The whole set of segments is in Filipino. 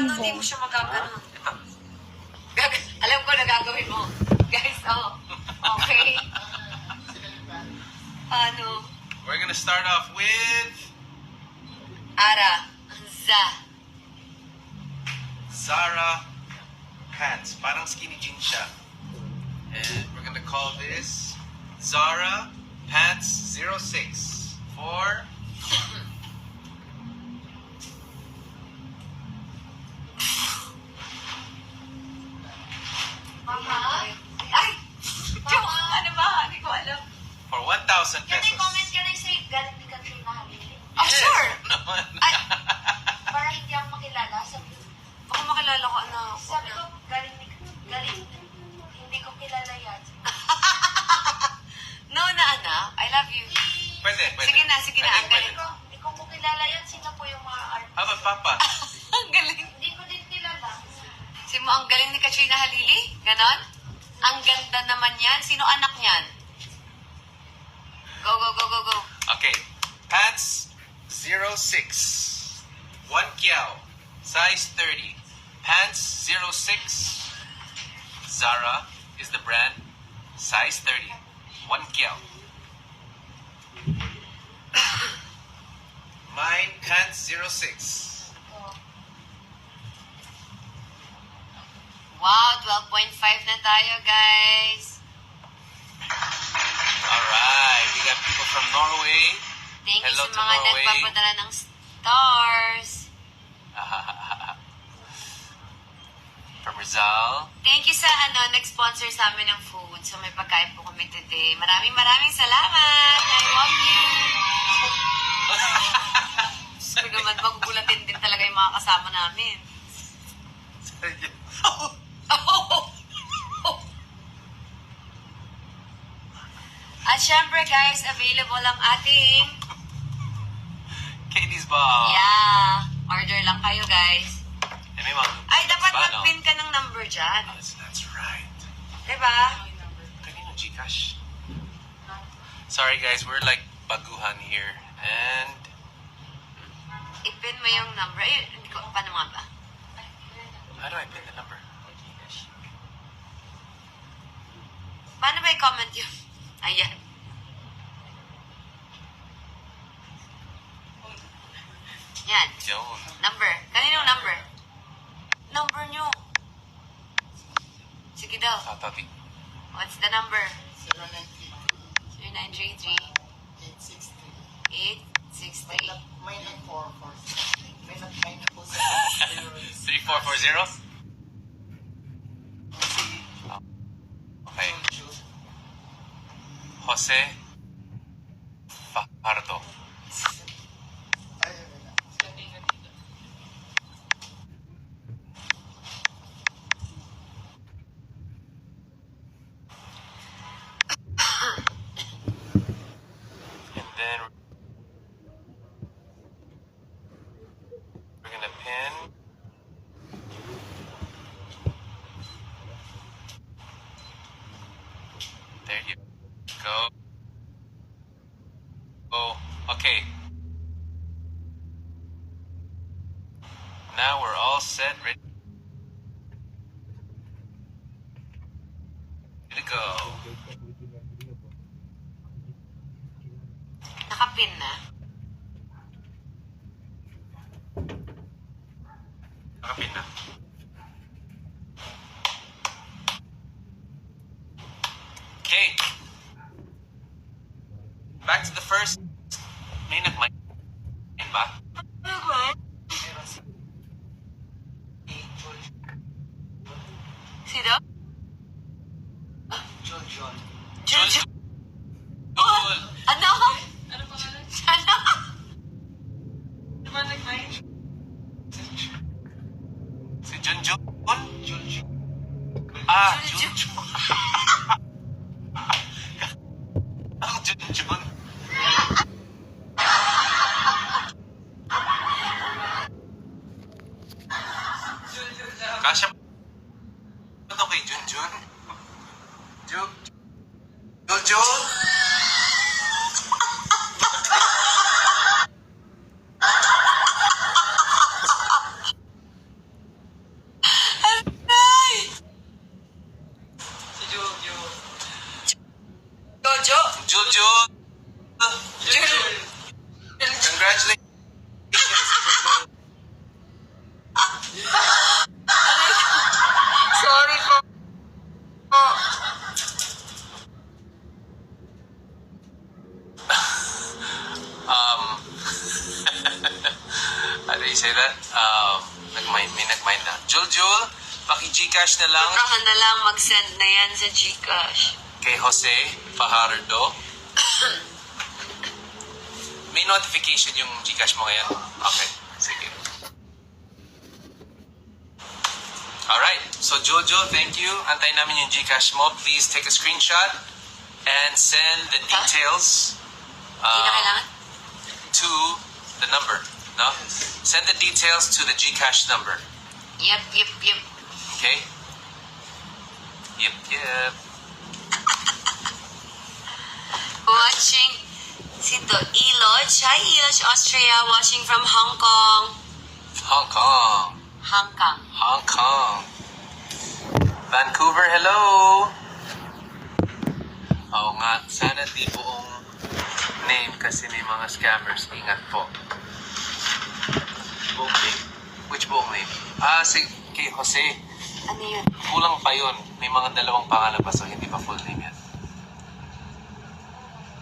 Paano hindi mo siya magaganon? Alam ko na gagawin mo. Guys, oh. Okay. Paano? We're gonna start off with Ara. Zara pants. Parang skinny jeans siya. And we're gonna call this Zara Pants 06 for Mama? Ay! Joke! Ano ba? Hindi ko alam. for 1,000 Can I pesos. comment? Can I say galing ni Katrina Halili? Oh, sure! Naman. Ay! Para hindi ako makilala. Baka makilala ko, ano. Sabi ko, galing, hindi ko kilala yan. No, anak. I love you. Pwede. Sige na. Ang galing Pwede. ko. Hindi ko kilala yan. Sino po yung mga artist? How about Papa? Ang galing. Hindi ko din kilala. Mo, ang galing ni Katrina Halili? Ganon? Ang ganda naman yan. Sino anak niyan? Go. Okay. Pants 06. 1 kiao. Size 30. Pants 06. Zara is the brand. Size 30. 1 kiao. Mine, pants 06. Wow, 12.5 na tayo, guys. Alright. We got people from Norway. Thank you Hello sa to mga Norway. nagpapadala ng stars. From Rizal. Thank you sa nag-sponsor sa amin ng food. So may pagkain po kami today. Maraming salamat. I love you. Gusto ko naman, magugulatin din talaga yung mga kasama namin. At syempre guys, available ang ating Katie's Ball. yeah, order lang kayo guys. Eh, may mga Ay, dapat ba, no? mag-pin ka ng number dyan. Oh, that's right. Diba? Kanino Gcash? Sorry guys, we're like baguhan here. And I-pin mo yung number. Ay, hindi ko, paano nga ba? how do I pin the number? Paano ba i-comment yun? Ayan. Yan. Yun. Number. Kaninong number? Number nyo. Sige daw. Tati. What's the number? 0933 0933 863 863 may nag-4 po sa 3440? Okay. Jose Fajardo. And then we're gonna pin. There you go. Oh, okay. Now we're all set, ready to go. Nakapin na. Nakapin na. Okay. Back to the first. May nagmain ba? Sino? John. Jul. Jul. Jul. Ano? Ano pangalan? Ano? Naman nag-mind? Si Junjun? Jun. Ah, Jul. Junjun. Ang Junjun. Kasya ba ito kay Junjun? Junjun? Sorry po. How do you say that? May nag-mind na. Jul, paki-Gcash na lang Baka na lang mag-send na yan sa Gcash. kay Jose Fajardo. May notification yung Gcash mo ngayon? Okay, sige. Alright, so Jojo, thank you. Antayin namin yung Gcash mo. Please take a screenshot and send the details Hindi na kailangan? to the number. No? Send the details to the Gcash number. Yep. Okay? Yep. Watching Sito Iloj. Hi Iloj, Austria. Watching from Hong Kong. Hong Kong. Hong Kong. Vancouver, hello! Oo nga, sana di buong name kasi may mga scammers. Ingat po. Buong name? Which buong name? Si kay Jose. Ano yun? Kulang pa yun. May mga dalawang pangalan pa so hindi pa full name yan.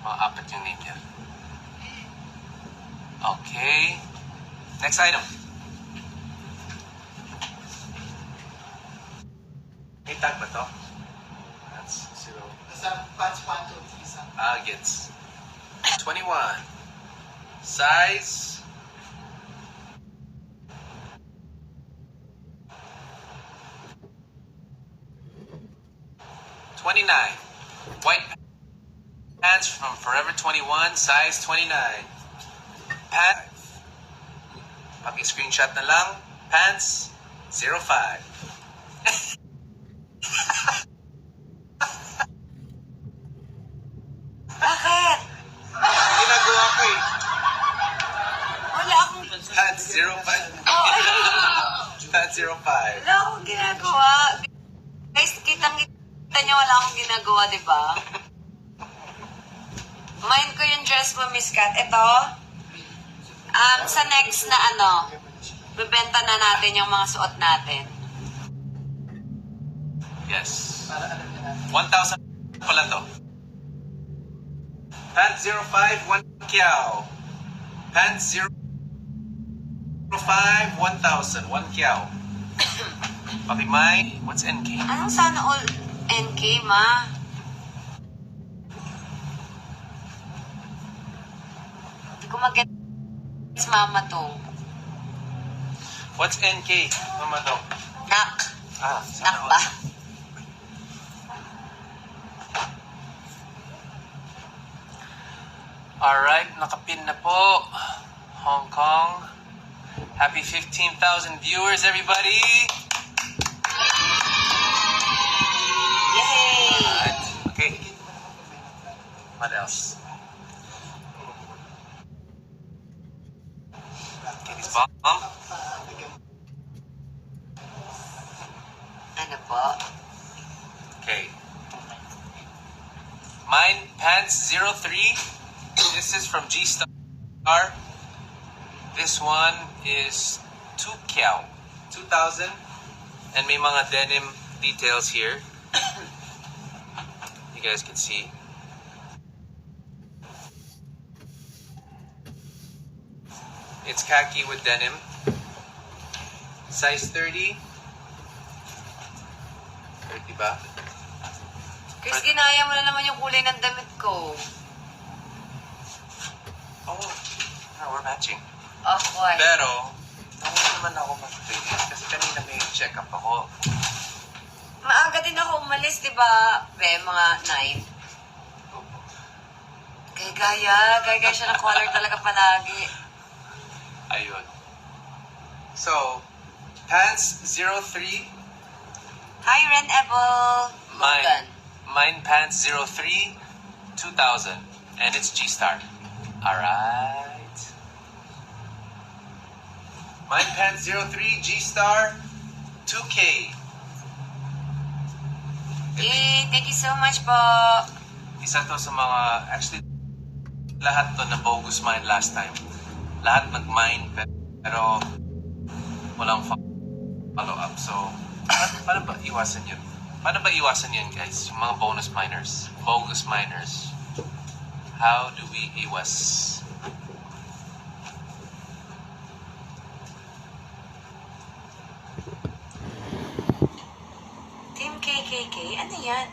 Mga 4 yung name niya. Okay. Next item. May tag ba to? That's 0. Nasa pants panto, isa. Gets 21. Size 29. White pants from Forever 21, size 29. Pants. Paki-screenshot na lang. Pants 05. Bakit? Ginagawa ko eh. Wala akong... Pants 05. Pants 05. Wala akong ginagawa. Guys, kitang-kita nyo wala akong ginagawa, di ba? Mind ko yung dress mo, Miss Kat. Ito, sa next na bebenta na natin yung mga suot natin. Yes. Para alam niya na. 1,000 pala to. Pants 05, 1 kiao. Pants 05, 1,000, 1 kiao. Pakimay, what's NK? Anong sana all NK, ma? Hindi ko mag-gets mama to. What's NK? Mama to. Nak. Sana Nak all. ba? Alright, nakapin na po. Hong Kong. Happy 15,000 viewers, everybody! Yay! Alright, okay. What else? Katie's bomb. Ano po? Okay. Mine, pants 03. This is from G-Star. This one is 2 kiao. 2,000. And may mga denim details here. You guys can see. It's khaki with denim. Size 30. 30 ba? Chris, ginaya mo na naman yung kulay ng damit ko. Oh, we're matching. Okay. Pero, hindi naman ako mag-finish kasi kanina may check-up ako. Maaga din ako umalis, di ba? Mga 9. Gaya siya ng color talaga palagi. Ayun. So, pants 03. Hi, Ren Ebel. Logan. Mine pants 03, 2,000. And it's G-Star. Alright. Mine pants 03, G-Star, 2K. Yay, thank you so much po. Isa to sa mga, actually, lahat to na bogus mine last time. Lahat nag-mine, pero walang follow-up. So, paano ba iwasan yun? Paano ba iwasan yun, guys? Yung mga bonus miners, bogus miners. How do we iwas? Team KKK, ano yan?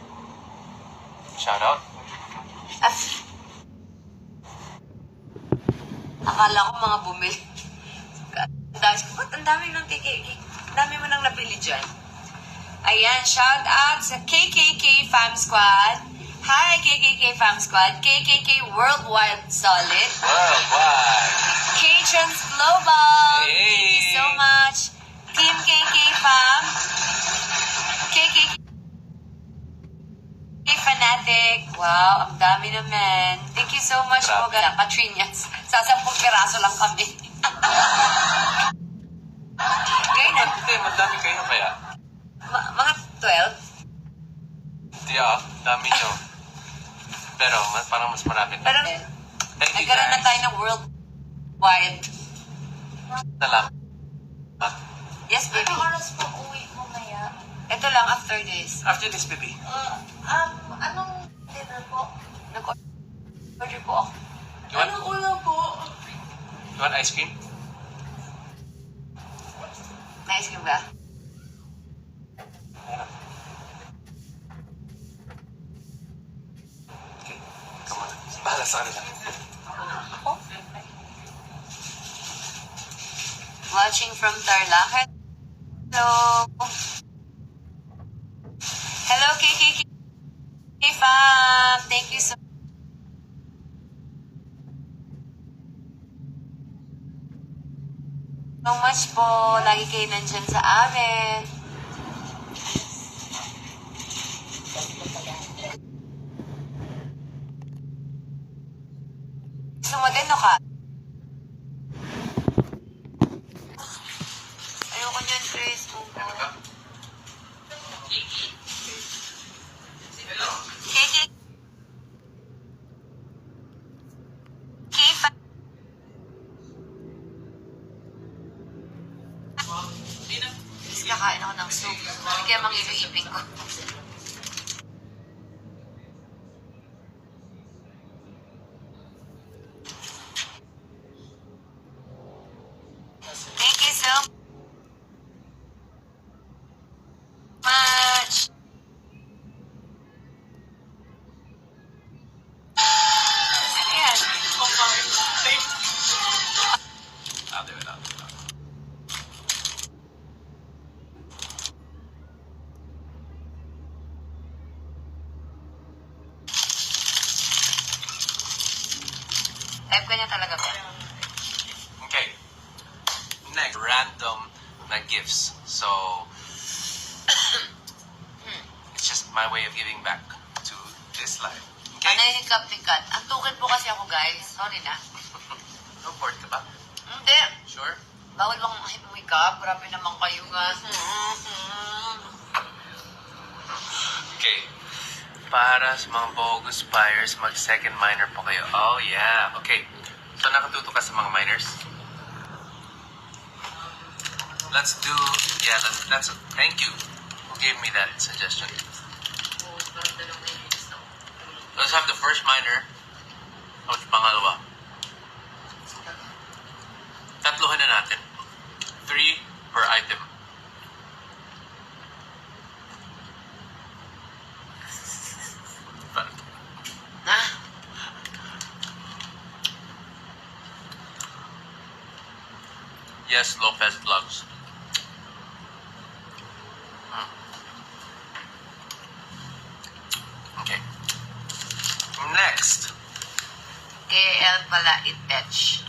Shout out. Ah, akala ko mga bumili. Ba't ang dami ng KKK? Ang dami mo nang nabili dyan. Ayan, shout out sa KKK Fam Squad. Hi, KKK Fam Squad. KKK Worldwide Solid. Worldwide. K-Trans Global. Hey. Thank you so much. Team KK Fam. KKK Fanatic. Wow, ang dami naman. Thank you so much po. Grabe. Katrinas. Sa 10 piraso lang kami. Ganyan. Hindi, madami kayo kaya. Mga 12. Hindi dami nyo. Pero parang mas marami na. Pero Thank you, nagkaroon na guys. tayo ng worldwide. Salamat. Yes, baby. Anong oras po uwi mo maya? Ito lang after this. After this, baby. Anong dinner po? Nag-order po ako. You want, Anong ulam po? you want ice cream? May ice cream ba? Okay. Come on. Bahala sa kanila. Watching from Tarlac. Hello. Hello, KKK fam. Thank you so much po. Lagi kayo nandyan sa amin. Gusto mo din, no ka? Ayoko niyan, Chris. KKK fam. Is kakain ako ng soup. Hindi kaya mangiluipin ko. Thank you so much. Ayan. I'll do it. Type ka niya talaga ba? Okay. Next, random na gifts. So, it's just my way of giving back to this life. Okay? Ano yung hikap-hikat? Ang tukid po kasi ako, guys. Sorry na. No bored ka ba? Hindi. Sure? Bawal bang hikap? Grabe naman kayo nga. Okay. Para sa mga bogus buyers, mag-second minor po kayo. Oh, yeah. Okay. So, nakatuto ka sa mga minors? Let's do... Yeah, that's thank you. Who gave me that suggestion? Let's have the first minor. Tapos pangalawa. Tatlohin na natin. 3 per item. Ah, Yes, Lopez Vlogs. Okay. Next. KL pala it-etch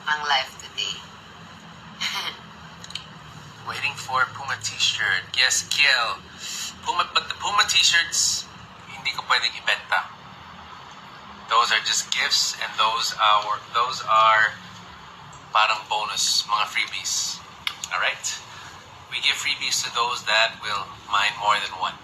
ang live today. Waiting for Puma t-shirt. Yes, Kiel. But the Puma t-shirts, hindi ko pwedeng ibenta. Those are just gifts and those are parang bonus, mga freebies. Alright? We give freebies to those that will mine more than one.